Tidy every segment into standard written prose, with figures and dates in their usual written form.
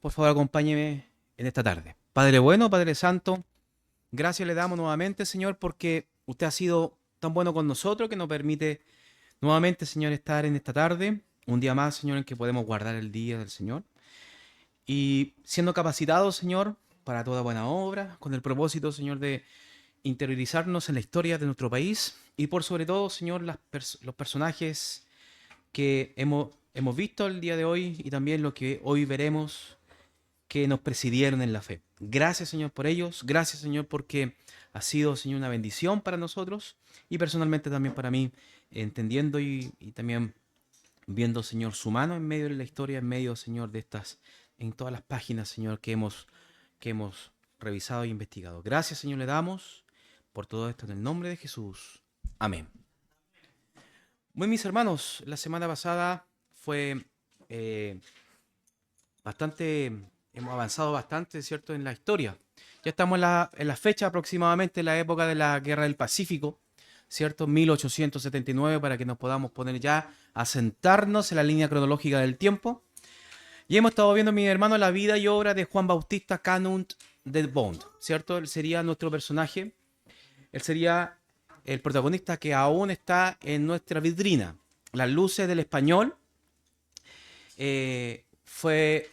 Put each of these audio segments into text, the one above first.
por favor acompáñeme en esta tarde. Padre bueno, Padre Santo, gracias le damos nuevamente, Señor, porque usted ha sido tan bueno con nosotros que nos permite nuevamente, Señor, estar en esta tarde, un día más, Señor, en que podemos guardar el día del Señor y siendo capacitados, Señor, para toda buena obra, con el propósito, Señor, de interiorizarnos en la historia de nuestro país y por sobre todo, Señor, los personajes que hemos visto el día de hoy y también lo que hoy veremos que nos presidieron en la fe. Gracias, Señor, por ellos. Gracias, Señor, porque ha sido, Señor, una bendición para nosotros y personalmente también para mí, entendiendo y también viendo, Señor, su mano en medio de la historia, en medio, Señor, de en todas las páginas, Señor, que hemos revisado e investigado. Gracias, Señor, le damos por todo esto en el nombre de Jesús. Amén. Bueno, mis hermanos, la semana pasada fue eh, bastante, hemos avanzado bastante, ¿cierto?, en la historia. Ya estamos en la fecha aproximadamente, en la época de la Guerra del Pacífico, ¿cierto? 1879, para que nos podamos poner ya a sentarnos en la línea cronológica del tiempo. Y hemos estado viendo, mi hermano, la vida y obra de Juan Bautista Canut de Bond, ¿cierto? Él sería nuestro personaje, él sería el protagonista que aún está en nuestra vitrina. Las luces del español fue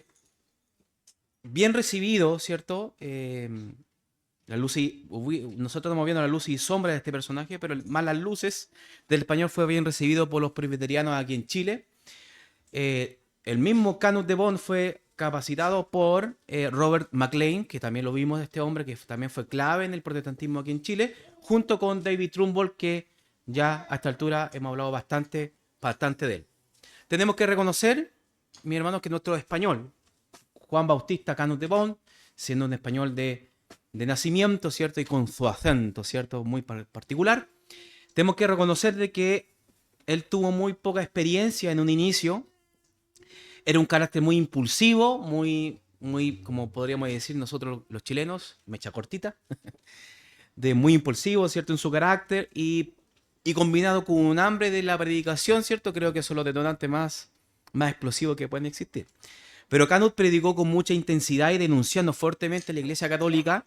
bien recibido, ¿cierto? Nosotros estamos viendo la luz y sombra de este personaje, pero más las luces del español fue bien recibido por los presbiterianos aquí en Chile. El mismo Canut de Bond fue capacitado por Robert McLean, que también lo vimos de este hombre, que también fue clave en el protestantismo aquí en Chile, junto con David Trumbull, que ya a esta altura hemos hablado bastante de él. Tenemos que reconocer, mi hermano, que nuestro español, Juan Bautista Canut de Bond, siendo un español de nacimiento, ¿cierto? Y con su acento, ¿cierto? Muy particular. Tenemos que reconocer de que él tuvo muy poca experiencia en un inicio. Era un carácter muy impulsivo, muy, como podríamos decir nosotros los chilenos, mecha cortita, de muy impulsivo, ¿cierto? En su carácter y combinado con un hambre de la predicación, ¿cierto? Creo que son los detonantes más explosivos que pueden existir. Pero Canut predicó con mucha intensidad y denunciando fuertemente a la Iglesia Católica.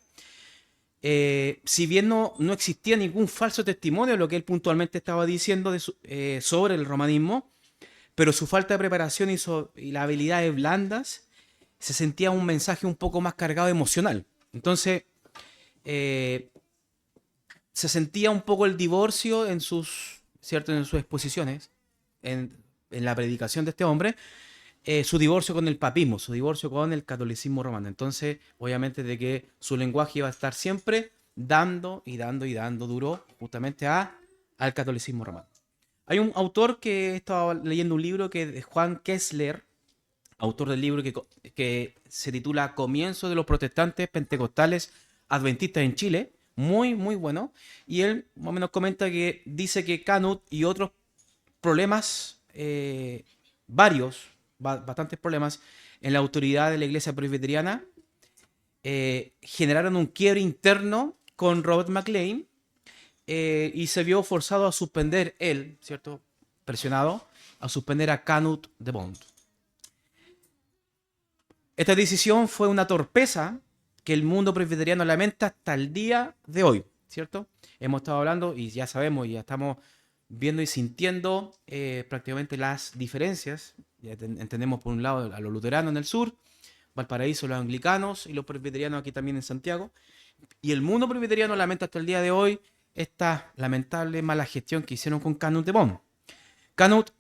Si bien no existía ningún falso testimonio de lo que él puntualmente estaba diciendo sobre el romanismo, pero su falta de preparación y las habilidades blandas se sentía un mensaje un poco más cargado emocional. Entonces, eh, se sentía un poco el divorcio ¿cierto? En sus exposiciones, en la predicación de este hombre, su divorcio con el papismo, su divorcio con el catolicismo romano. Entonces, obviamente, de que su lenguaje iba a estar siempre dando y dando y dando duro justamente al catolicismo romano. Hay un autor que estaba leyendo un libro que es de Juan Kessler, autor del libro que se titula Comienzo de los protestantes pentecostales adventistas en Chile, muy, muy bueno. Y él más o menos comenta que dice que Canut y otros problemas, bastantes problemas en la autoridad de la iglesia presbiteriana, generaron un quiebre interno con Robert McLean y se vio forzado a suspender él, ¿cierto? Presionado a suspender a Canut de Bond. Esta decisión fue una torpeza que el mundo presbiteriano lamenta hasta el día de hoy, ¿cierto? Hemos estado hablando y ya sabemos, ya estamos viendo y sintiendo prácticamente las diferencias. Ya entendemos por un lado a los luteranos en el sur, Valparaíso, los anglicanos y los presbiterianos aquí también en Santiago. Y el mundo presbiteriano lamenta hasta el día de hoy esta lamentable mala gestión que hicieron con Canut de Bond. Canut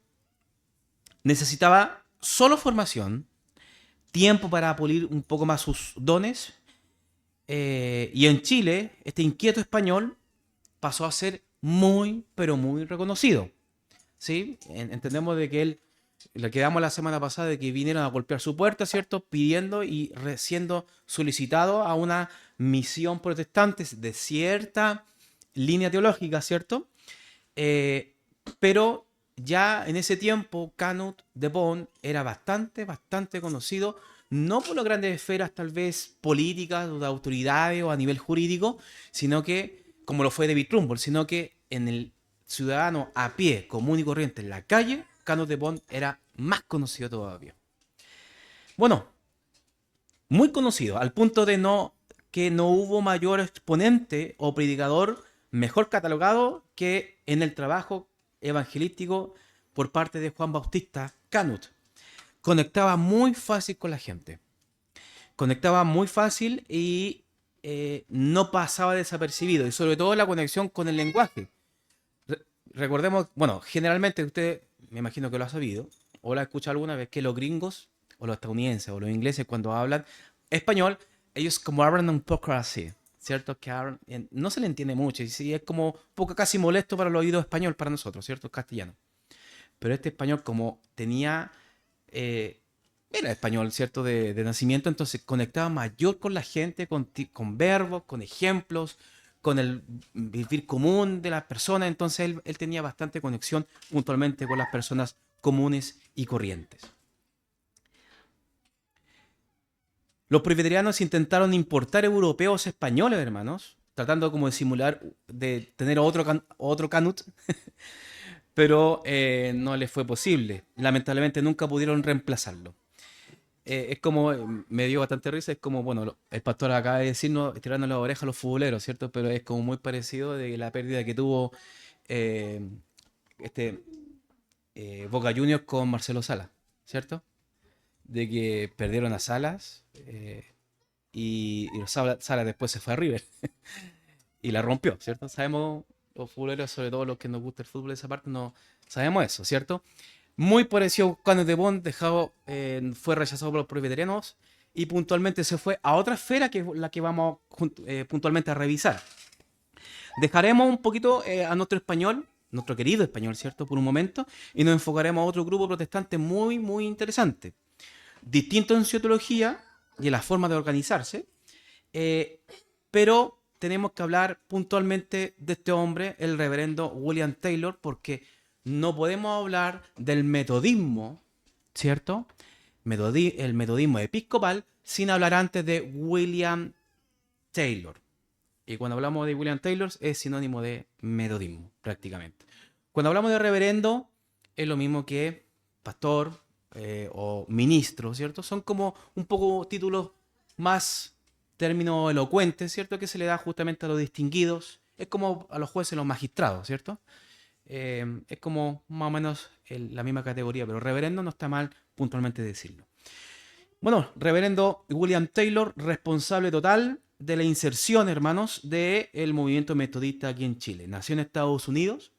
necesitaba solo formación, tiempo para pulir un poco más sus dones. Y en Chile, este inquieto español pasó a ser muy, pero muy reconocido. ¿Sí? Entendemos de que él, le quedamos la semana pasada de que vinieron a golpear su puerta, ¿cierto? Pidiendo y siendo solicitado a una misión protestante de cierta línea teológica, ¿cierto? Eh, pero ya en ese tiempo Canut de Bond era bastante conocido, no por las grandes esferas tal vez políticas o de autoridades o a nivel jurídico, sino que, como lo fue David Trumbull, sino que en el ciudadano a pie, común y corriente en la calle, Canut de Bond era más conocido todavía. Bueno, Muy conocido, al punto de que no hubo mayor exponente o predicador mejor catalogado que en el trabajo evangelístico por parte de Juan Bautista Canut. Conectaba muy fácil con la gente. Conectaba muy fácil y no pasaba desapercibido. Y sobre todo la conexión con el lenguaje. Recordemos, bueno, generalmente usted, me imagino que lo ha sabido, o lo ha escuchado alguna vez, que los gringos, o los estadounidenses, o los ingleses, cuando hablan español, ellos como hablan un poco así, ¿cierto? Que no se le entiende mucho, y sí, es como un poco casi molesto para el oído español para nosotros, ¿cierto? Castellano. Pero este español, como tenía, eh, era español, ¿cierto? De nacimiento, entonces conectaba mayor con la gente, con verbos, con ejemplos, con el vivir común de las personas. Entonces él tenía bastante conexión puntualmente con las personas comunes y corrientes. Los presbiterianos intentaron importar europeos españoles, hermanos, tratando como de simular, de tener otro Canut, pero no les fue posible. Lamentablemente nunca pudieron reemplazarlo. Es como, me dio bastante risa, es como, bueno, el pastor acaba de decirnos, tirando la oreja a los futboleros, ¿cierto? Pero es como muy parecido de la pérdida que tuvo eh, este Boca Juniors con Marcelo Salas, ¿cierto? De que perdieron a Salas y Salas después se fue a River y la rompió, ¿cierto? Sabemos, los futboleros, sobre todo los que nos gusta el fútbol de esa parte, no sabemos eso, ¿cierto? Muy parecido cuando De Bond fue rechazado por los presbiterianos y puntualmente se fue a otra esfera que es la que vamos puntualmente a revisar. Dejaremos un poquito a nuestro español, nuestro querido español, ¿cierto? Por un momento, y nos enfocaremos a otro grupo protestante muy, muy interesante. Distinto en su teología y en la forma de organizarse, eh, pero tenemos que hablar puntualmente de este hombre, el reverendo William Taylor, porque no podemos hablar del metodismo, ¿cierto? El metodismo episcopal sin hablar antes de William Taylor. Y cuando hablamos de William Taylor es sinónimo de metodismo, prácticamente. Cuando hablamos de reverendo, es lo mismo que pastor o ministro, ¿cierto? Son como un poco títulos más términos elocuentes, ¿cierto? Que se le da justamente a los distinguidos. Es como a los jueces, los magistrados, ¿cierto? Es como más o menos la misma categoría, pero reverendo no está mal puntualmente decirlo. Bueno, reverendo William Taylor, responsable total de la inserción, hermanos, del movimiento metodista aquí en Chile. Nació en Estados Unidos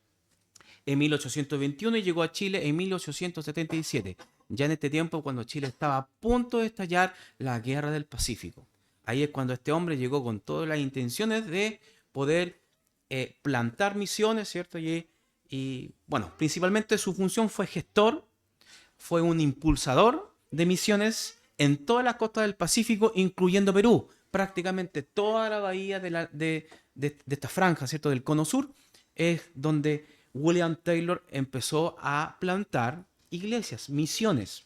en 1821 y llegó a Chile en 1877. Ya en este tiempo, cuando Chile estaba a punto de estallar la Guerra del Pacífico. Ahí es cuando este hombre llegó con todas las intenciones de poder plantar misiones, ¿cierto? Bueno, principalmente su función fue gestor, fue un impulsador de misiones en todas las costas del Pacífico, incluyendo Perú. Prácticamente toda la bahía de esta franja, ¿cierto? Del Cono Sur, es donde William Taylor empezó a plantar iglesias, misiones.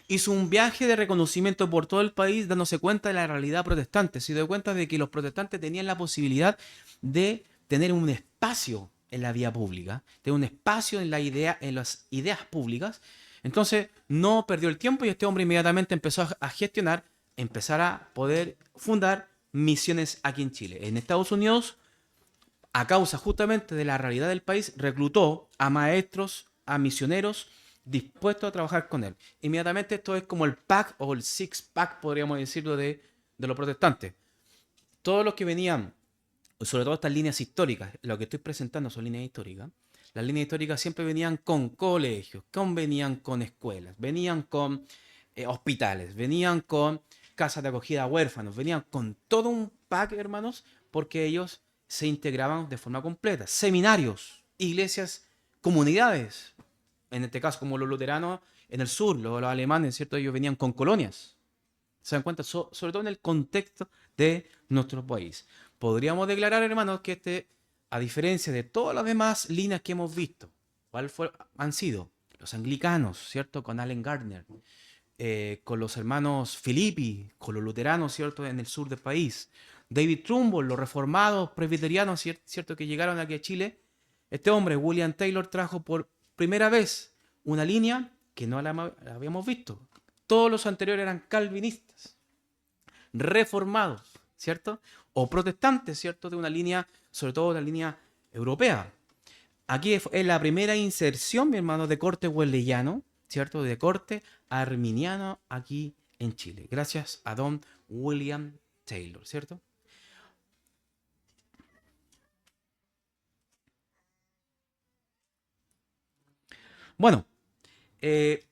Hizo un viaje de reconocimiento por todo el país dándose cuenta de la realidad protestante. Se dio cuenta de que los protestantes tenían la posibilidad de tener un espacio en la vía pública, tener un espacio en las ideas públicas. Entonces no perdió el tiempo y este hombre inmediatamente empezó a gestionar, empezar a poder fundar misiones aquí en Chile. En Estados Unidos, a causa justamente de la realidad del país, reclutó a maestros, a misioneros dispuestos a trabajar con él. Inmediatamente esto es como el pack o el six pack, podríamos decirlo, de los protestantes. Todos los que venían, sobre todo estas líneas históricas, lo que estoy presentando son líneas históricas, las líneas históricas siempre venían con colegios, venían con escuelas, venían con hospitales, venían con casas de acogida a huérfanos, venían con todo un pack, hermanos, porque ellos se integraban de forma completa. Seminarios, iglesias, comunidades, en este caso como los luteranos en el sur, los alemanes, ¿cierto? Ellos venían con colonias. ¿Se dan cuenta? Sobre todo en el contexto de nuestro país. Podríamos declarar, hermanos, que a diferencia de todas las demás líneas que hemos visto, han sido? Los anglicanos, ¿cierto? Con Allen Gardner, con los hermanos Filippi, con los luteranos, ¿cierto? En el sur del país. David Trumbull, los reformados presbiterianos, ¿cierto? Que llegaron aquí a Chile. Este hombre, William Taylor, trajo por primera vez una línea que no la habíamos visto. Todos los anteriores eran calvinistas. reformados, ¿cierto? O protestantes, ¿cierto? De una línea, sobre todo de la línea europea. Aquí es la primera inserción, mi hermano, de corte wesleyano, ¿cierto? De corte arminiano aquí en Chile, gracias a don William Taylor, ¿cierto? Bueno,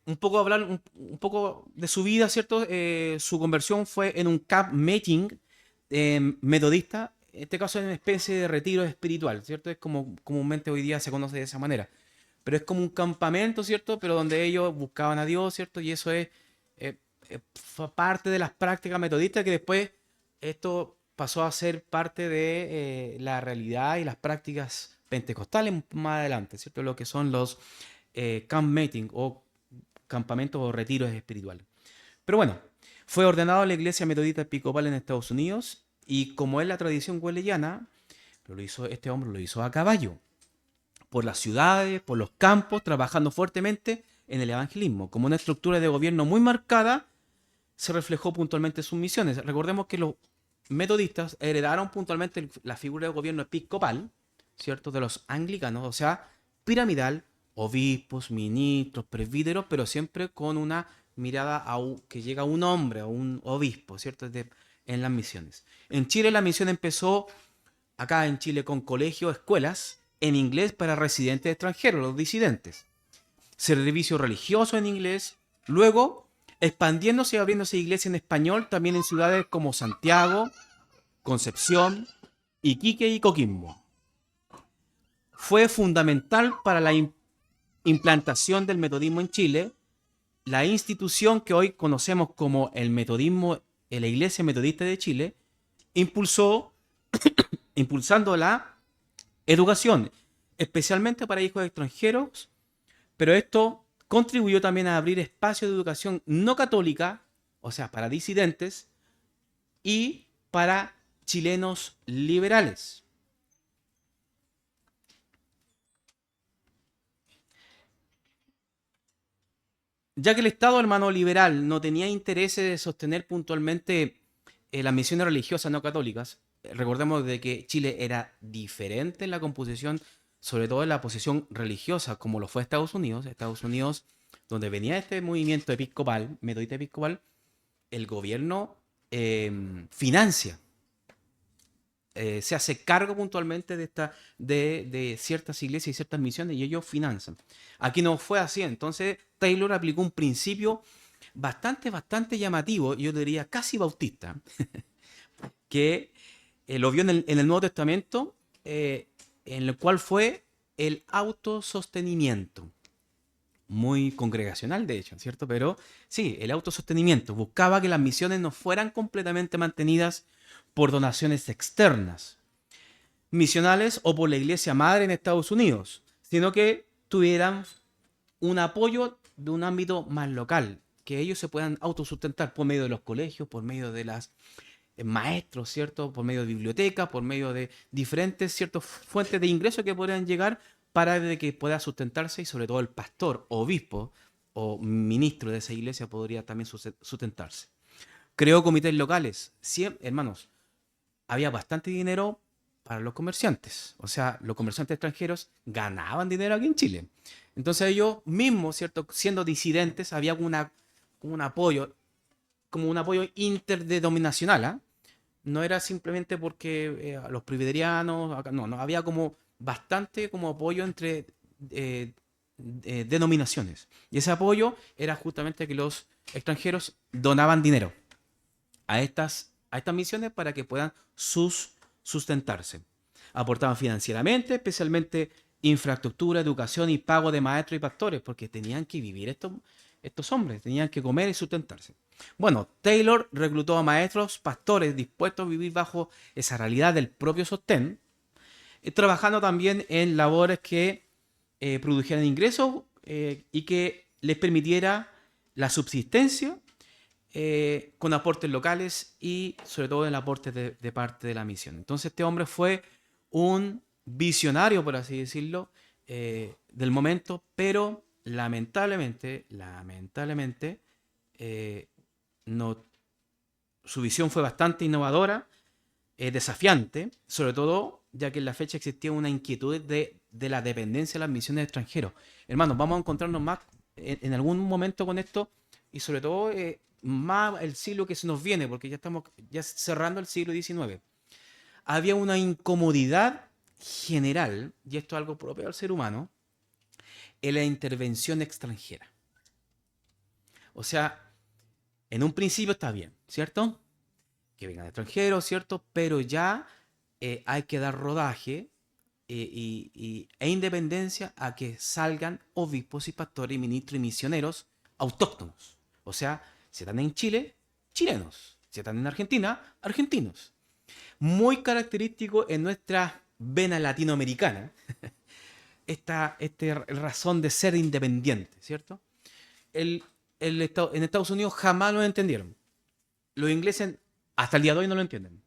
un poco hablar un poco de su vida, ¿cierto? Su conversión fue en un camp meeting metodista, en este caso en una especie de retiro espiritual, ¿cierto? Es como comúnmente hoy día se conoce de esa manera. Pero es como un campamento, ¿cierto? Pero donde ellos buscaban a Dios, ¿cierto? Y eso es fue parte de las prácticas metodistas que después esto pasó a ser parte de la realidad y las prácticas pentecostales más adelante, ¿cierto? Lo que son los camp meeting o campamentos o retiros espirituales. Pero bueno, fue ordenado a la iglesia metodista episcopal en Estados Unidos y como es la tradición wesleyana, este hombre lo hizo a caballo, por las ciudades, por los campos, trabajando fuertemente en el evangelismo. Como una estructura de gobierno muy marcada, se reflejó puntualmente en sus misiones. Recordemos que los metodistas heredaron puntualmente la figura de gobierno episcopal, ¿cierto? De los anglicanos, o sea, piramidal, obispos, ministros, presbíteros, pero siempre con una mirada que llega a un hombre, a un obispo, ¿cierto? En las misiones. En Chile la misión empezó, acá en Chile, con colegios, escuelas, en inglés para residentes extranjeros, los disidentes. Servicio religioso en inglés. Luego, expandiéndose y abriéndose iglesia en español también en ciudades como Santiago, Concepción, Iquique y Coquimbo. Fue fundamental para la implantación del metodismo en Chile, la institución que hoy conocemos como el metodismo, la Iglesia Metodista de Chile, impulsando la educación, especialmente para hijos extranjeros, pero esto contribuyó también a abrir espacios de educación no católica, o sea, para disidentes y para chilenos liberales. Ya que el Estado, hermano, liberal no tenía interés de sostener puntualmente las misiones religiosas no católicas, recordemos de que Chile era diferente en la composición, sobre todo en la posición religiosa, como lo fue Estados Unidos, donde venía este movimiento episcopal, metodista episcopal, el gobierno financia, se hace cargo puntualmente de ciertas iglesias y ciertas misiones y ellos financian. Aquí no fue así, entonces Taylor aplicó un principio bastante llamativo, yo diría casi bautista, que lo vio en el Nuevo Testamento, en el cual fue el autosostenimiento. Muy congregacional, de hecho, ¿cierto? Pero sí, el autosostenimiento buscaba que las misiones no fueran completamente mantenidas por donaciones externas, misionales o por la iglesia madre en Estados Unidos, sino que tuvieran un apoyo de un ámbito más local, que ellos se puedan autosustentar por medio de los colegios, por medio de las maestros, ¿cierto? Por medio de bibliotecas, por medio de diferentes, ¿cierto? Fuentes de ingresos que podrían llegar para de que pueda sustentarse y sobre todo el pastor, obispo o ministro de esa iglesia podría también sustentarse. Creó comités locales. Siempre, hermanos, había bastante dinero para los comerciantes. O sea, los comerciantes extranjeros ganaban dinero aquí en Chile. Entonces ellos mismos, ¿cierto? Siendo disidentes, había como un apoyo interdenominacional, ¿ah? No era simplemente porque los presbiterianos, no, no, había como bastante como apoyo entre eh, denominaciones. Y ese apoyo era justamente que los extranjeros donaban dinero a estas misiones para que puedan sustentarse. Aportaban financieramente, especialmente infraestructura, educación y pago de maestros y pastores, porque tenían que vivir estos hombres, tenían que comer y sustentarse. Bueno, Taylor reclutó a maestros, pastores dispuestos a vivir bajo esa realidad del propio sostén, trabajando también en labores que produjeran ingresos y que les permitiera la subsistencia con aportes locales y sobre todo el aporte de parte de la misión. Entonces este hombre fue un visionario, por así decirlo, del momento, pero lamentablemente, eh, no su visión fue bastante innovadora, desafiante, sobre todo ya que en la fecha existía una inquietud de la dependencia de las misiones extranjeras. Hermanos, vamos a encontrarnos más en algún momento con esto y sobre todo más el siglo que se nos viene, porque ya estamos ya cerrando el siglo XIX. Había una incomodidad general, y esto es algo propio del ser humano, en la intervención extranjera. O sea, en un principio está bien, ¿cierto? Que vengan extranjeros, ¿cierto? Pero ya hay que dar rodaje e independencia a que salgan obispos y pastores y ministros y misioneros autóctonos. O sea, si están en Chile, chilenos. Si están en Argentina, argentinos. Muy característico en nuestra vena latinoamericana, esta razón de ser independiente, ¿cierto? El, en Estados Unidos jamás lo entendieron. Los ingleses hasta el día de hoy no lo entienden.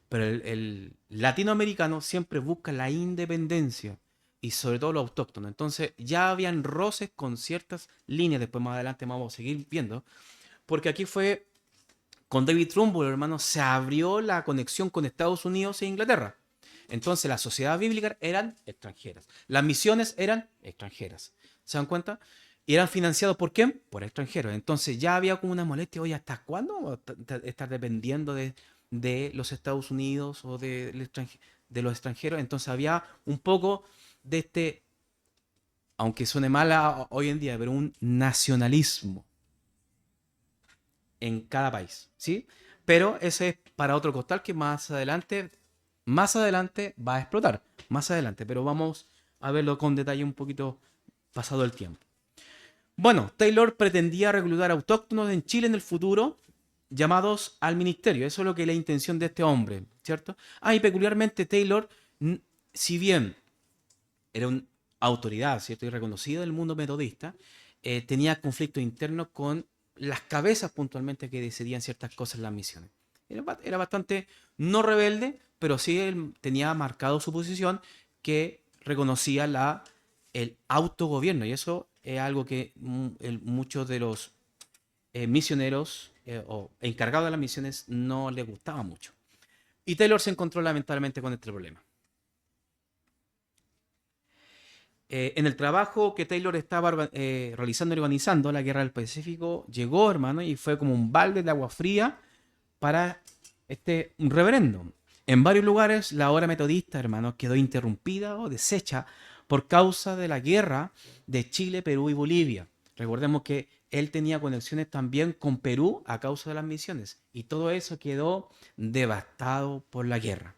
Pero el latinoamericano siempre busca la independencia y sobre todo lo autóctono. Entonces ya habían roces con ciertas líneas, después más adelante vamos a seguir viendo, porque aquí fue con David Trumbull, hermano, se abrió la conexión con Estados Unidos e Inglaterra. Entonces las sociedades bíblicas eran extranjeras, las misiones eran extranjeras. ¿Se dan cuenta? Y eran financiados ¿por quién? Por extranjeros. Entonces ya había como una molestia, oye, ¿hasta cuándo vamos a estar dependiendo de los Estados Unidos o de los extranjeros? Entonces había un poco de este, aunque suene mal hoy en día, pero un nacionalismo en cada país, ¿sí? Pero ese es para otro costal que más adelante va a explotar, más adelante, pero vamos a verlo con detalle un poquito pasado el tiempo. Bueno, Taylor pretendía reclutar autóctonos en Chile en el futuro, llamados al ministerio. Eso es lo que es la intención de este hombre, ¿cierto? Ah, y peculiarmente Taylor, si bien era una autoridad, ¿cierto? Y reconocido del mundo metodista, tenía conflictos internos con las cabezas puntualmente que decidían ciertas cosas en las misiones. Era bastante no rebelde, pero sí él tenía marcado su posición que reconocía el autogobierno. Y eso es algo que muchos de los misioneros o encargados de las misiones no les gustaba mucho. Y Taylor se encontró lamentablemente con este problema. En el trabajo que Taylor estaba realizando y organizando, la Guerra del Pacífico llegó, hermano, y fue como un balde de agua fría para este referéndum. En varios lugares la obra metodista, hermano, quedó interrumpida o deshecha por causa de la guerra de Chile, Perú y Bolivia. Recordemos que él tenía conexiones también con Perú a causa de las misiones y todo eso quedó devastado por la guerra.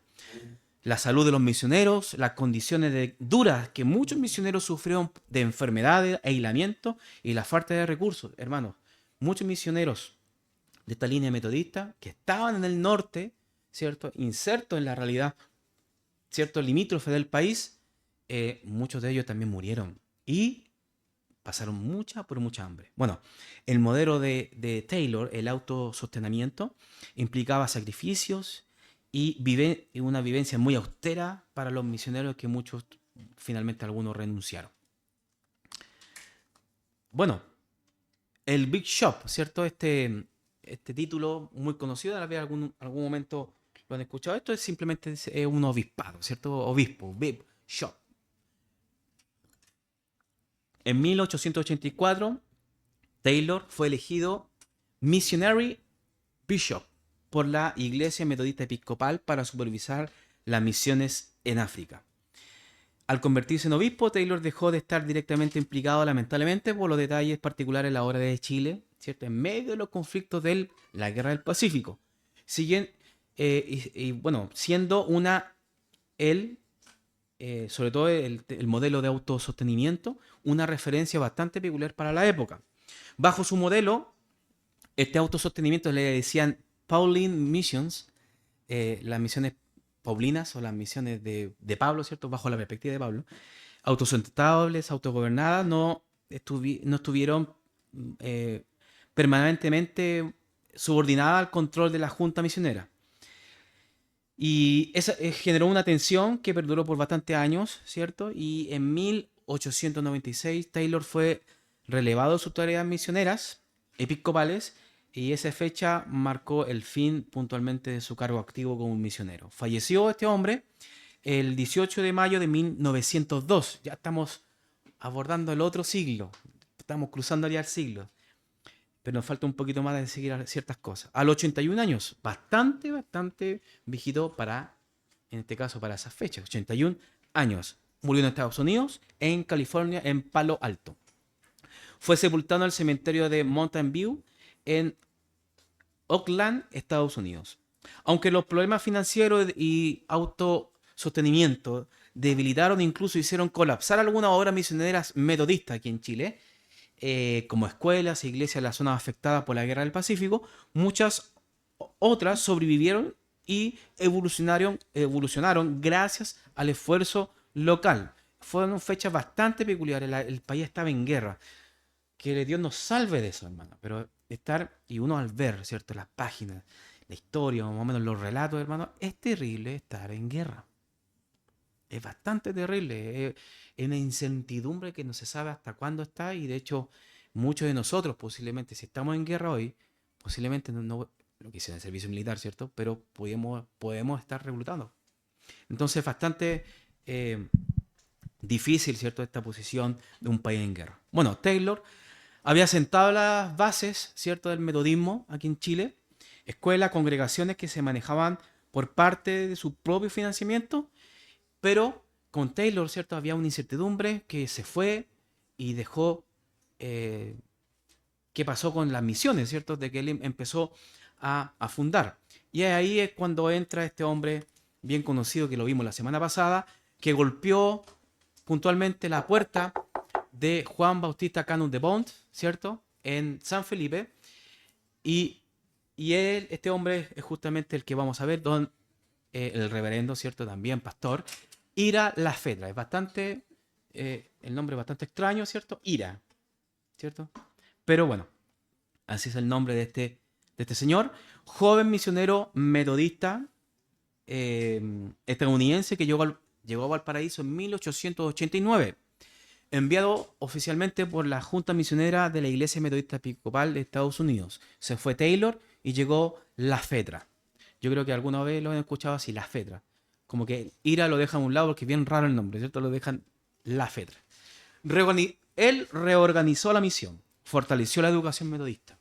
La salud de los misioneros, las condiciones duras que muchos misioneros sufrieron de enfermedades, aislamiento y la falta de recursos. Hermanos, muchos misioneros de esta línea metodista que estaban en el norte, ¿cierto? Insertos en la realidad, ¿cierto? Limítrofe del país, muchos de ellos también murieron y pasaron mucha hambre. Bueno, el modelo de Taylor, el autosostenimiento, implicaba sacrificios y una vivencia muy austera para los misioneros que muchos, finalmente algunos renunciaron. Bueno, el Big Shop, ¿cierto? Este título muy conocido, tal vez algún momento lo han escuchado. Esto es simplemente un obispado, ¿cierto? Obispo, Big Shop. En 1884, Taylor fue elegido Missionary Bishop por la Iglesia Metodista Episcopal para supervisar las misiones en África. Al convertirse en obispo, Taylor dejó de estar directamente implicado, lamentablemente, por los detalles particulares de la obra de Chile, ¿cierto? En medio de los conflictos de la Guerra del Pacífico. Bueno, siendo él, sobre todo el modelo de autosostenimiento, una referencia bastante peculiar para la época. Bajo su modelo, este autosostenimiento le decían Pauline Missions, las misiones paulinas o las misiones de Pablo, ¿cierto? Bajo la perspectiva de Pablo, autosustentables, autogobernadas, no estuvieron permanentemente subordinadas al control de la junta misionera. Y eso generó una tensión que perduró por bastantes años, ¿cierto? Y en 1896 Taylor fue relevado de sus tareas misioneras episcopales y esa fecha marcó el fin puntualmente de su cargo activo como misionero. Falleció este hombre el 18 de mayo de 1902. Ya estamos abordando el otro siglo. Estamos cruzando ya el siglo. Pero nos falta un poquito más de seguir ciertas cosas. A los 81 años, bastante viejito para, en este caso, para esas fechas. 81 años. Murió en Estados Unidos, en California, en Palo Alto. Fue sepultado en el cementerio de Mountain View, en Oakland, Estados Unidos. Aunque los problemas financieros y autosostenimiento debilitaron e incluso hicieron colapsar algunas obras misioneras metodistas aquí en Chile, como escuelas e iglesias en las zonas afectadas por la Guerra del Pacífico, muchas otras sobrevivieron y evolucionaron gracias al esfuerzo local. Fueron fechas bastante peculiares, el país estaba en guerra. Que Dios nos salve de eso, hermano. Pero estar, y uno al ver, ¿cierto? Las páginas, la historia, más o menos los relatos, hermano, es terrible estar en guerra. Es bastante terrible. Es una incertidumbre que no se sabe hasta cuándo está, y de hecho, muchos de nosotros, posiblemente, si estamos en guerra hoy, posiblemente no lo que sea el servicio militar, ¿cierto? Pero podemos estar reclutando. Entonces, bastante difícil, ¿cierto? Esta posición de un país en guerra. Bueno, Taylor había sentado las bases, ¿cierto?, del metodismo aquí en Chile, escuelas, congregaciones que se manejaban por parte de su propio financiamiento, pero con Taylor, ¿cierto?, había una incertidumbre que se fue y dejó, qué pasó con las misiones, ¿cierto?, de que él empezó a fundar. Y ahí es cuando entra este hombre bien conocido, que lo vimos la semana pasada, que golpeó puntualmente la puerta de Juan Bautista Canut de Bont, ¿cierto? En San Felipe. Y este hombre es justamente el que vamos a ver, el reverendo, ¿cierto? También pastor, Ira Lafetra. Es bastante, el nombre es bastante extraño, ¿cierto? Ira, ¿cierto? Pero bueno, así es el nombre de este señor. Joven misionero metodista estadounidense que llegó a Valparaíso en 1889. Enviado oficialmente por la Junta Misionera de la Iglesia Metodista Episcopal de Estados Unidos. Se fue Taylor y llegó Lafetra. Yo creo que alguna vez lo han escuchado así, Lafetra. Como que Ira lo dejan a un lado porque es bien raro el nombre, ¿cierto? Lo dejan Lafetra. Él reorganizó la misión, fortaleció la educación metodista,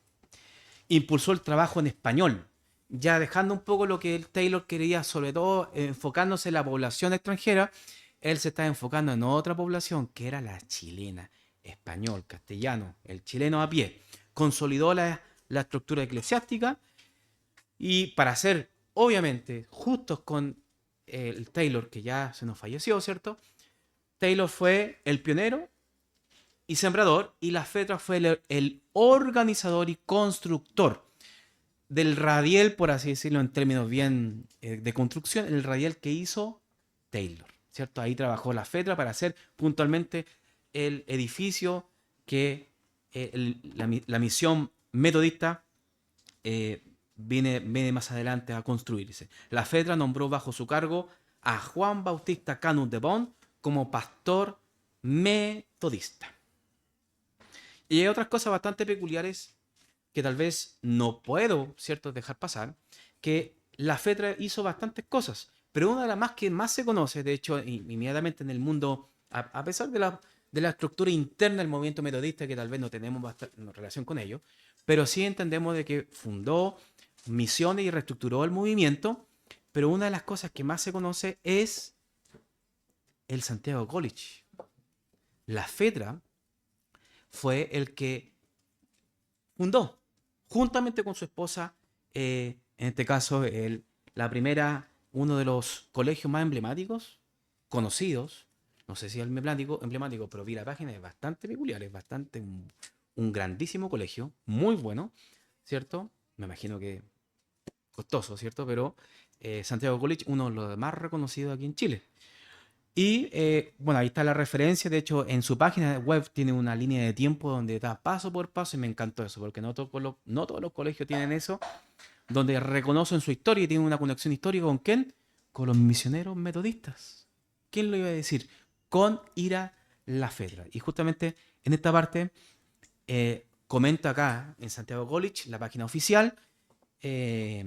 impulsó el trabajo en español, ya dejando un poco lo que el Taylor quería, sobre todo enfocándose en la población extranjera. Él se está enfocando en otra población, que era la chilena, español, castellano, el chileno a pie. Consolidó la estructura eclesiástica, y para ser, obviamente, justos con el Taylor, que ya se nos falleció, ¿cierto? Taylor fue el pionero y sembrador, y Lafetra fue el organizador y constructor del radial, por así decirlo, en términos bien de construcción, el radial que hizo Taylor, ¿cierto? Ahí trabajó Lafetra para hacer puntualmente el edificio que la misión metodista viene más adelante a construirse. Lafetra nombró bajo su cargo a Juan Bautista Canut de Bont como pastor metodista. Y hay otras cosas bastante peculiares que tal vez no puedo, ¿cierto?, dejar pasar, que Lafetra hizo bastantes cosas, pero una de las más que más se conoce, de hecho, inmediatamente en el mundo, a pesar de la estructura interna del movimiento metodista, que tal vez no tenemos relación con ello, pero sí entendemos de que fundó misiones y reestructuró el movimiento, pero una de las cosas que más se conoce es el Santiago College. Lafetra fue el que fundó, juntamente con su esposa, en este caso, uno de los colegios más emblemáticos, conocidos, no sé si es emblemático, pero vi la página, es bastante peculiar, es bastante un grandísimo colegio, muy bueno, ¿cierto? Me imagino que costoso, ¿cierto? Pero Santiago College, uno de los más reconocidos aquí en Chile. Y bueno, ahí está la referencia. De hecho, en su página web tiene una línea de tiempo donde da paso por paso, y me encantó eso, porque no todos los colegios tienen eso, donde reconocen su historia y tienen una conexión histórica con quién, con los misioneros metodistas. ¿Quién lo iba a decir? Con Ira Lafetra. Y justamente en esta parte comenta acá en Santiago College, la página oficial, eh,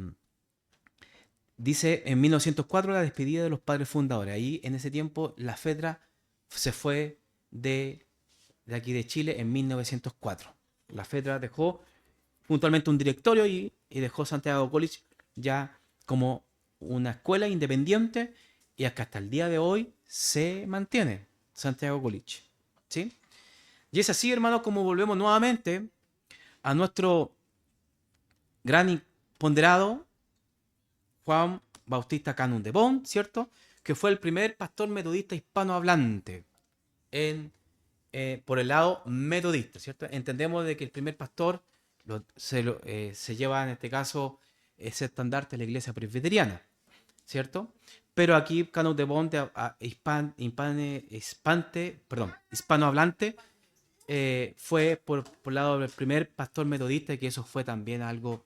dice en 1904 la despedida de los padres fundadores. Ahí en ese tiempo la FEDRA se fue de aquí de Chile en 1904. La FEDRA dejó puntualmente un directorio y dejó Santiago College ya como una escuela independiente y hasta el día de hoy se mantiene Santiago College. ¿Sí? Y es así, hermanos, como volvemos nuevamente a nuestro gran y ponderado Juan Bautista Canut de Bont, ¿cierto? Que fue el primer pastor metodista hispanohablante por el lado metodista, ¿cierto? Entendemos de que el primer pastor se lleva en este caso ese estandarte de la iglesia presbiteriana, ¿cierto? Pero aquí Canut de Bont, hispanohablante, fue por lado del primer pastor metodista, y que eso fue también algo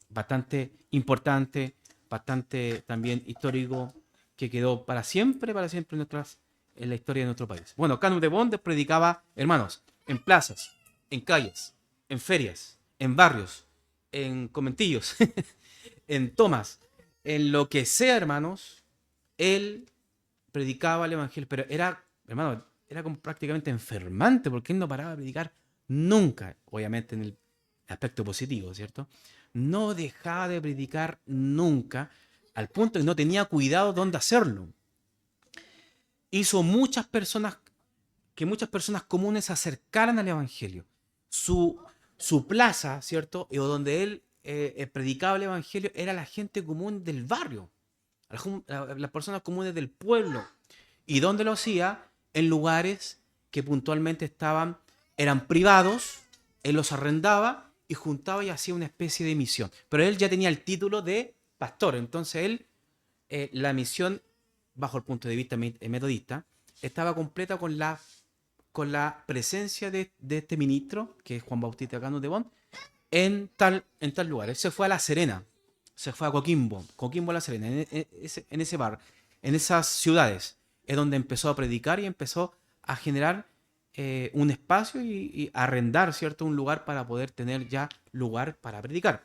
bastante importante, bastante también histórico, que quedó para siempre en la historia de nuestro país. Bueno, Canut de Bont predicaba, hermanos, en plazas, en calles, en ferias, en barrios, en conventillos, en tomas, en lo que sea, hermanos, él predicaba el evangelio, pero era, hermano, era como prácticamente enfermante, porque él no paraba de predicar nunca, obviamente en el aspecto positivo, ¿cierto? No dejaba de predicar nunca, al punto que no tenía cuidado dónde hacerlo. Hizo que muchas personas comunes se acercaran al evangelio. Su plaza, ¿cierto? O donde él predicaba el evangelio era la gente común del barrio, las personas comunes del pueblo. ¿Y dónde lo hacía? En lugares que puntualmente eran privados, él los arrendaba y juntaba y hacía una especie de misión. Pero él ya tenía el título de pastor, entonces la misión, bajo el punto de vista metodista, estaba completa con la presencia de este ministro, que es Juan Bautista Canut de Bont, en tal lugar. Él se fue a La Serena, se fue a Coquimbo La Serena, en ese bar, en esas ciudades, es donde empezó a predicar y empezó a generar un espacio y arrendar, ¿cierto? Un lugar para poder tener ya lugar para predicar.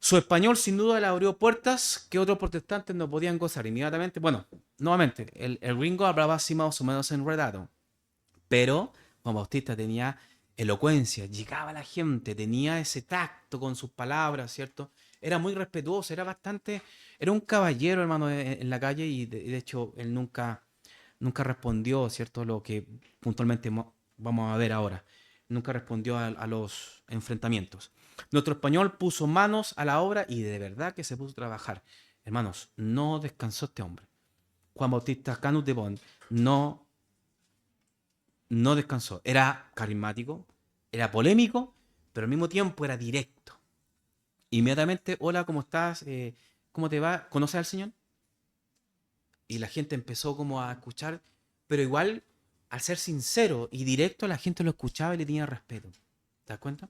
Su español sin duda le abrió puertas que otros protestantes no podían gozar inmediatamente. Bueno, nuevamente, el gringo hablaba así más o menos enredado, pero Juan Bautista tenía elocuencia, llegaba a la gente, tenía ese tacto con sus palabras, ¿cierto? Era muy respetuoso, era un caballero, hermano, en la calle, y de hecho él nunca respondió, ¿cierto? Lo que puntualmente vamos a ver ahora. Nunca respondió a los enfrentamientos. Nuestro español puso manos a la obra y de verdad que se puso a trabajar. Hermanos, no descansó este hombre. Juan Bautista Canut de Bont no descansó. Era carismático, era polémico, pero al mismo tiempo era directo. Inmediatamente, hola, ¿cómo estás? ¿Cómo te va? ¿Conoces al Señor? Y la gente empezó como a escuchar, pero igual, al ser sincero y directo, la gente lo escuchaba y le tenía respeto. ¿Te das cuenta?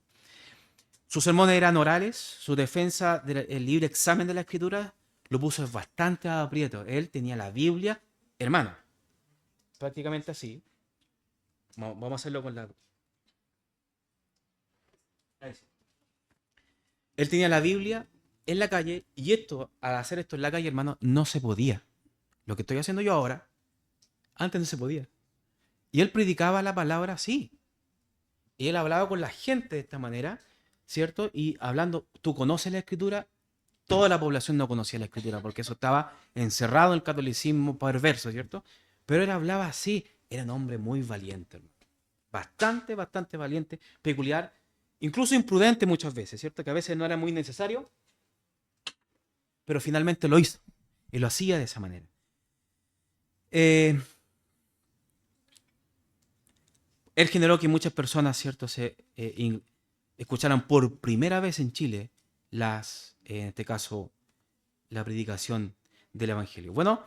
Sus sermones eran orales, su defensa del libre examen de la escritura lo puso bastante a aprieto. Él tenía la Biblia, hermano, prácticamente así. Vamos a hacerlo con la... Ahí sí. Él tenía la Biblia en la calle, y al hacer esto en la calle, hermano, no se podía. Lo que estoy haciendo yo ahora, antes no se podía. Y él predicaba la palabra así. Y él hablaba con la gente de esta manera, ¿cierto? Y hablando, tú conoces la escritura, toda la población no conocía la escritura, porque eso estaba encerrado en el catolicismo perverso, ¿cierto? Pero él hablaba así, era un hombre muy valiente, hermano. Bastante, bastante valiente, peculiar, incluso imprudente muchas veces, ¿cierto? Que a veces no era muy necesario, pero finalmente lo hizo y lo hacía de esa manera. Eh, Él generó que muchas personas, ¿cierto?, escucharan por primera vez en Chile en este caso, la predicación del Evangelio. Bueno,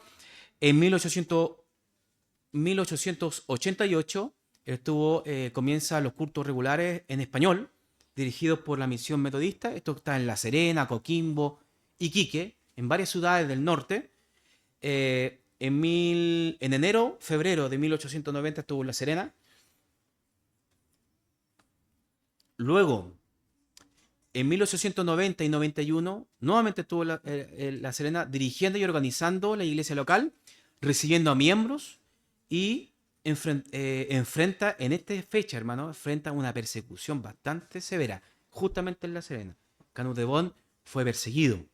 en 1888 comienza los cultos regulares en español, dirigidos por la misión metodista. Esto está en La Serena, Coquimbo, Iquique, en varias ciudades del norte. En enero, febrero de 1890 estuvo en La Serena. Luego, en 1890 y 91, nuevamente estuvo La Serena dirigiendo y organizando la iglesia local, recibiendo a miembros y enfrenta, en esta fecha, hermano, enfrenta una persecución bastante severa, justamente en La Serena. Canut de Bont fue perseguido.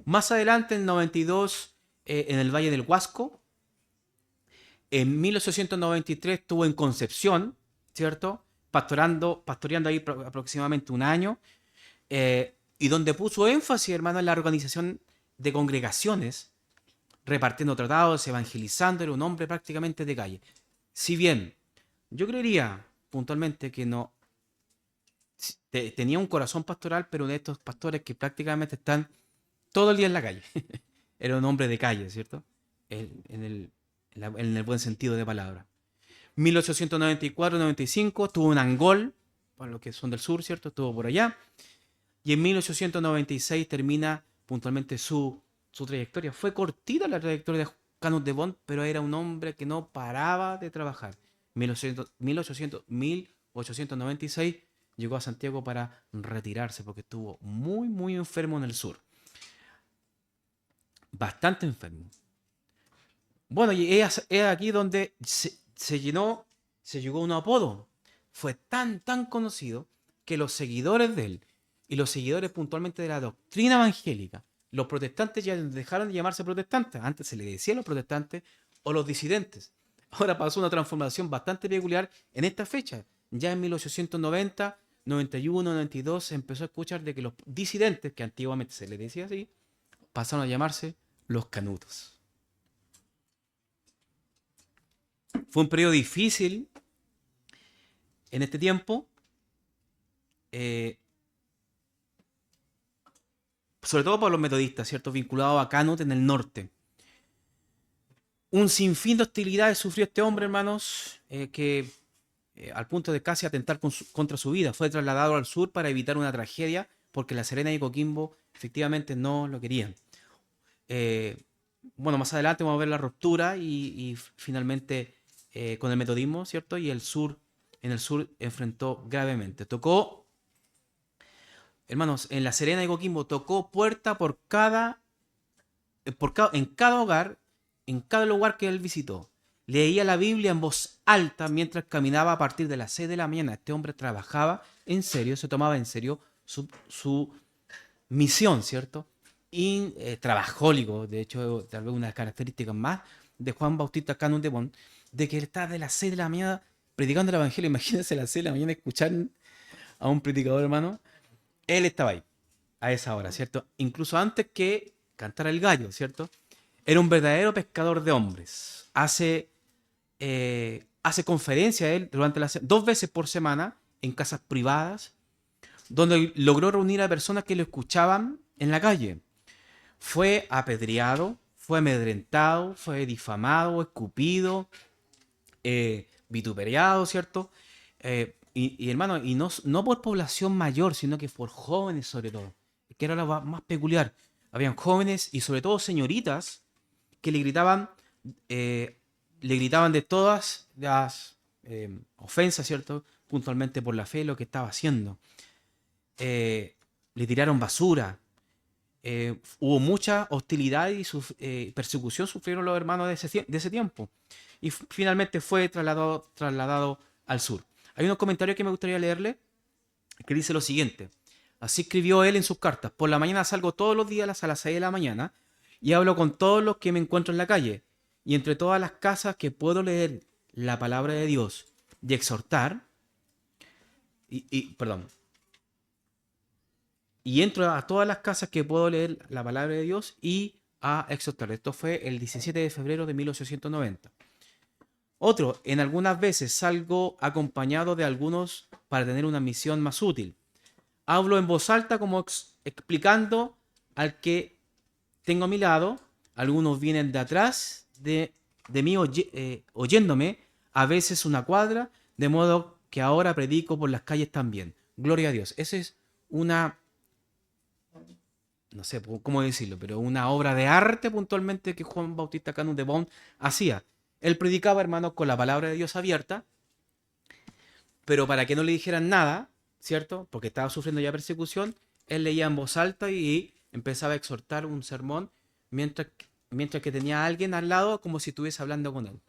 Más adelante, en el 92, en el Valle del Huasco. En 1893 estuvo en Concepción, ¿cierto? Pastoreando ahí aproximadamente un año. Y donde puso énfasis, hermano, en la organización de congregaciones, repartiendo tratados, evangelizando, era un hombre prácticamente de calle. Si bien yo creería puntualmente que no tenía un corazón pastoral, pero de estos pastores que prácticamente están todo el día en la calle. Era un hombre de calle, ¿cierto? En el buen sentido de palabra. 1894-95 estuvo en Angol, para los que son del sur, ¿cierto? Estuvo por allá. Y en 1896 termina puntualmente su trayectoria. Fue cortita la trayectoria de Canut de Bont, pero era un hombre que no paraba de trabajar. 1896 llegó a Santiago para retirarse porque estuvo muy, muy enfermo en el sur. Bastante enfermo. Bueno, y es aquí donde se llegó a un apodo. Fue tan conocido que los seguidores de él y los seguidores puntualmente de la doctrina evangélica, los protestantes ya dejaron de llamarse protestantes. Antes se le decía a los protestantes o los disidentes. Ahora pasó una transformación bastante peculiar en esta fecha. Ya en 1890, 91, 92 se empezó a escuchar de que los disidentes, que antiguamente se les decía así, pasaron a llamarse los canutos. Fue un periodo difícil en este tiempo, sobre todo para los metodistas, ¿cierto? Vinculados a Canut en el norte. Un sinfín de hostilidades sufrió este hombre, hermanos, que al punto de casi atentar contra su vida. Fue trasladado al sur para evitar una tragedia, porque La Serena y Coquimbo efectivamente no lo querían. Bueno, más adelante vamos a ver la ruptura y finalmente con el metodismo, ¿cierto? Y en el sur enfrentó gravemente. Tocó, hermanos, en La Serena y Coquimbo tocó puerta en cada hogar, en cada lugar que él visitó. Leía la Biblia en voz alta mientras caminaba a partir de las 6 de la mañana. Este hombre trabajaba en serio, se tomaba en serio su misión, ¿cierto? Y trabajólico, de hecho, tal vez una de las características más de Juan Bautista Canut de Bont, de que él estaba de las 6 de la mañana predicando el Evangelio. Imagínense a las 6 de la mañana escuchar a un predicador, hermano. Él estaba ahí, a esa hora, ¿cierto? Incluso antes que cantara el gallo, ¿cierto? Era un verdadero pescador de hombres. Hace conferencias él durante 2 veces por semana en casas privadas, donde logró reunir a personas que lo escuchaban en la calle. Fue apedreado, fue amedrentado, fue difamado, escupido, vituperiado, ¿cierto? Y hermano, y no por población mayor, sino que por jóvenes sobre todo, que era lo más peculiar. Habían jóvenes y sobre todo señoritas que le gritaban de todas las ofensas, ¿cierto? Puntualmente por la fe, lo que estaba haciendo. Le tiraron basura. Hubo mucha hostilidad y persecución sufrieron los hermanos de ese tiempo. Y finalmente fue trasladado al sur. Hay unos comentarios que me gustaría leerle que dice lo siguiente. Así escribió él en sus cartas. Por la mañana salgo todos los días a las 6 de la mañana y hablo con todos los que me encuentro en la calle. Y entre todas las casas que puedo leer la palabra de Dios y exhortar, perdón, y entro a todas las casas que puedo leer la palabra de Dios y a exhortar. Esto fue el 17 de febrero de 1890. Otro, en algunas veces salgo acompañado de algunos para tener una misión más útil. Hablo en voz alta como explicando al que tengo a mi lado. Algunos vienen de atrás de mí oyéndome, a veces una cuadra, de modo que ahora predico por las calles también. Gloria a Dios. Esa es una, no sé cómo decirlo, pero una obra de arte puntualmente que Juan Bautista Canut de Bont hacía. Él predicaba, hermanos, con la palabra de Dios abierta, pero para que no le dijeran nada, ¿cierto? Porque estaba sufriendo ya persecución, él leía en voz alta y empezaba a exhortar un sermón mientras, mientras que tenía a alguien al lado como si estuviese hablando con él.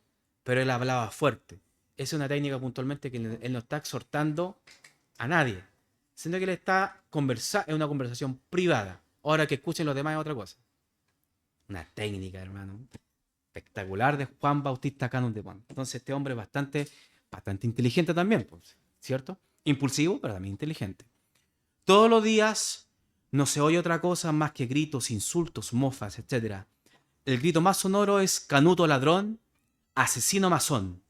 Pero él hablaba fuerte. Esa es una técnica puntualmente que él no está exhortando a nadie, sino que él está conversando, es una conversación privada. Ahora que escuchen los demás es otra cosa. Una técnica, hermano, espectacular de Juan Bautista Canut de Pont. Entonces este hombre es bastante inteligente también, pues, ¿cierto? Impulsivo, pero también inteligente. Todos los días no se oye otra cosa más que gritos, insultos, mofas, etc. El grito más sonoro es Canuto ladrón, asesino masón,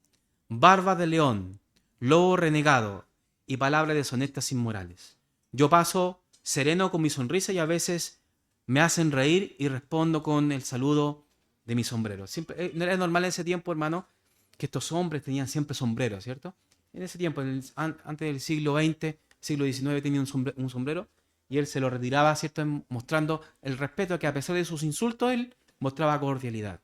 barba de león, lobo renegado y palabras deshonestas inmorales. Yo paso sereno con mi sonrisa y a veces me hacen reír y respondo con el saludo de mi sombrero. Siempre, no era normal en ese tiempo, hermano, que estos hombres tenían siempre sombreros, ¿cierto? En ese tiempo, antes del siglo XX, siglo XIX, tenía un sombrero y él se lo retiraba, ¿cierto? Mostrando el respeto que a pesar de sus insultos, él mostraba cordialidad.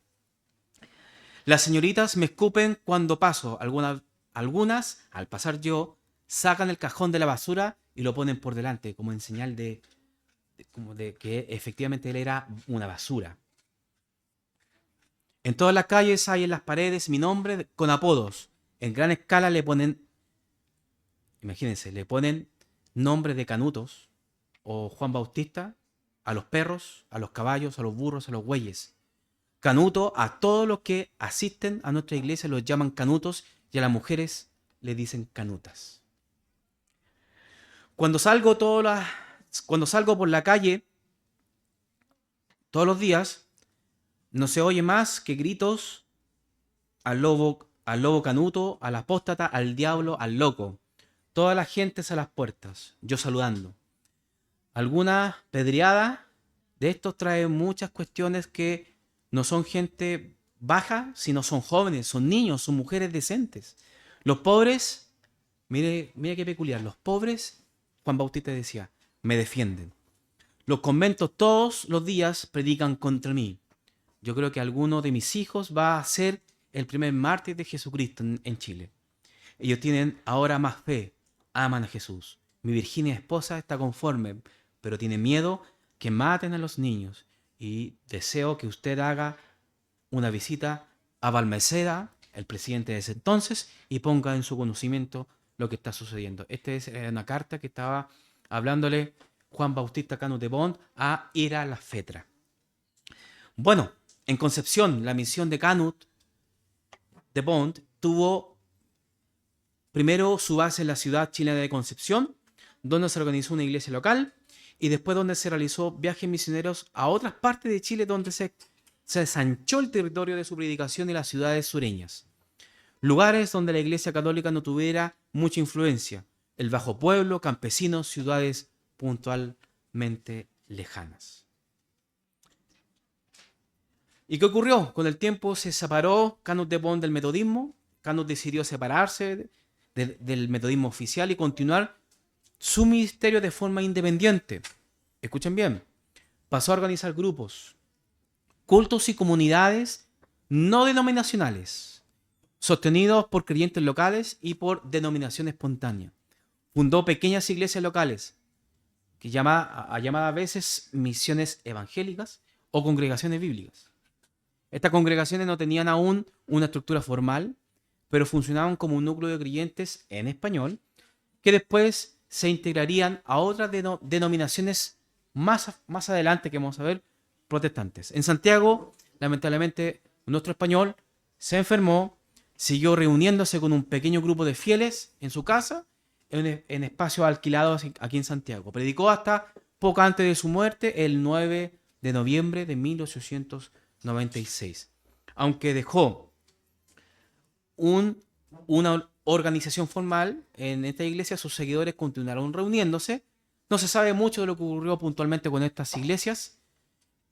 Las señoritas me escupen cuando paso. Algunas, al pasar yo, sacan el cajón de la basura y lo ponen por delante, como en señal como de que efectivamente él era una basura. En todas las calles hay en las paredes mi nombre con apodos. En gran escala le ponen, imagínense, le ponen nombres de Canutos o Juan Bautista a los perros, a los caballos, a los burros, a los bueyes. Canuto, a todos los que asisten a nuestra iglesia los llaman canutos y a las mujeres le dicen canutas. Cuando salgo, cuando salgo por la calle todos los días, no se oye más que gritos al lobo canuto, al apóstata, al diablo, al loco. Toda la gente a las puertas, yo saludando. Alguna pedreada de estos trae muchas cuestiones que no son gente baja, sino son jóvenes, son niños, son mujeres decentes. Los pobres, mire qué peculiar, los pobres, Juan Bautista decía, me defienden. Los conventos todos los días predican contra mí. Yo creo que alguno de mis hijos va a ser el primer mártir de Jesucristo en Chile. Ellos tienen ahora más fe, aman a Jesús. Mi Virginia esposa está conforme, pero tiene miedo que maten a los niños. Y deseo que usted haga una visita a Balmaceda, el presidente de ese entonces, y ponga en su conocimiento lo que está sucediendo. Esta es una carta que estaba hablándole Juan Bautista Canut de Pont a Ira la Fetra. Bueno, en Concepción, la misión de Canut de Pont tuvo primero su base en la ciudad chilena de Concepción, donde se organizó una iglesia local, y después donde se realizó viajes misioneros a otras partes de Chile donde se ensanchó el territorio de su predicación y las ciudades sureñas. Lugares donde la iglesia católica no tuviera mucha influencia. El Bajo Pueblo, campesinos, ciudades puntualmente lejanas. ¿Y qué ocurrió? Con el tiempo se separó Canut de Pont del metodismo. Canut decidió separarse del metodismo oficial y continuar su ministerio de forma independiente. Escuchen bien. Pasó a organizar grupos, cultos y comunidades no denominacionales, sostenidos por creyentes locales y por denominación espontánea. Fundó pequeñas iglesias locales, que llamada a veces misiones evangélicas o congregaciones bíblicas. Estas congregaciones no tenían aún una estructura formal, pero funcionaban como un núcleo de creyentes en español, que después se integrarían a otras denominaciones más adelante que vamos a ver, protestantes. En Santiago, lamentablemente, nuestro español se enfermó, siguió reuniéndose con un pequeño grupo de fieles en su casa, en espacios alquilados aquí en Santiago. Predicó hasta poco antes de su muerte, el 9 de noviembre de 1896. Aunque dejó una organización formal en esta iglesia, sus seguidores continuaron reuniéndose. No se sabe mucho de lo que ocurrió puntualmente con estas iglesias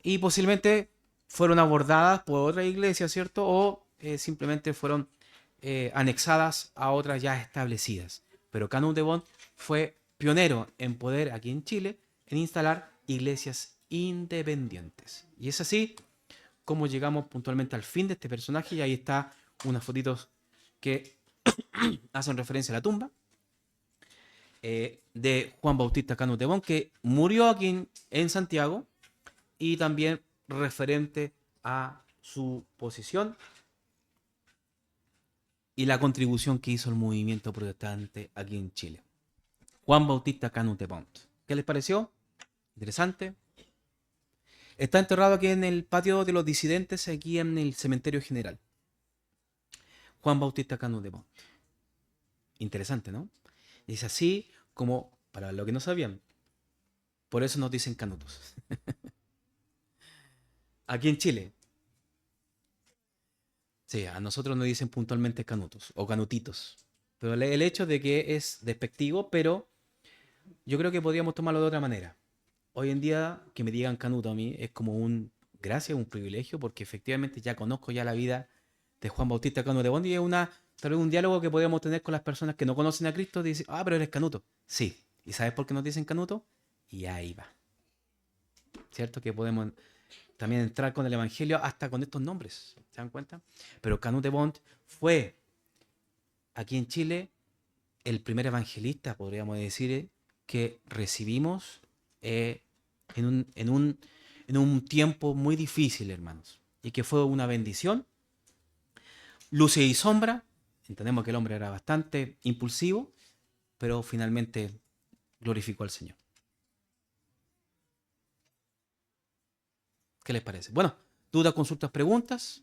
y posiblemente fueron abordadas por otra iglesia, ¿cierto? O simplemente fueron anexadas a otras ya establecidas. Pero Canut de Pont fue pionero en poder aquí en Chile en instalar iglesias independientes. Y es así como llegamos puntualmente al fin de este personaje y ahí está unas fotitos que hacen referencia a la tumba. de Juan Bautista Canut de Bon, que murió aquí en Santiago, y también referente a su posición y la contribución que hizo el movimiento protestante aquí en Chile. Juan Bautista Canut de Pont. ¿Qué les pareció? Interesante. Está enterrado aquí en el patio de los disidentes, aquí en el cementerio general. Juan Bautista Canut de Pont. Interesante, ¿no? Es así como, para lo que no sabían, por eso nos dicen canutos. Aquí en Chile, sí, a nosotros nos dicen puntualmente canutos o canutitos. Pero el hecho de que es despectivo, pero yo creo que podríamos tomarlo de otra manera. Hoy en día, que me digan canuto a mí es como un gracia, un privilegio, porque efectivamente ya conozco ya la vida de Juan Bautista Cano de Bondi, y es tal vez un diálogo que podríamos tener con las personas que no conocen a Cristo, y dicen, ah, pero eres canuto. Sí. ¿Y sabes por qué nos dicen canuto? Y ahí va. ¿Cierto? Que podemos también entrar con el Evangelio hasta con estos nombres. ¿Se dan cuenta? Pero Canut de Bont fue aquí en Chile el primer evangelista, podríamos decir, que recibimos eh, en, un, en, un, en un tiempo muy difícil, hermanos. Y que fue una bendición. Luz y sombra. Entendemos que el hombre era bastante impulsivo, pero finalmente glorificó al Señor. ¿Qué les parece? Bueno, dudas, consultas, preguntas.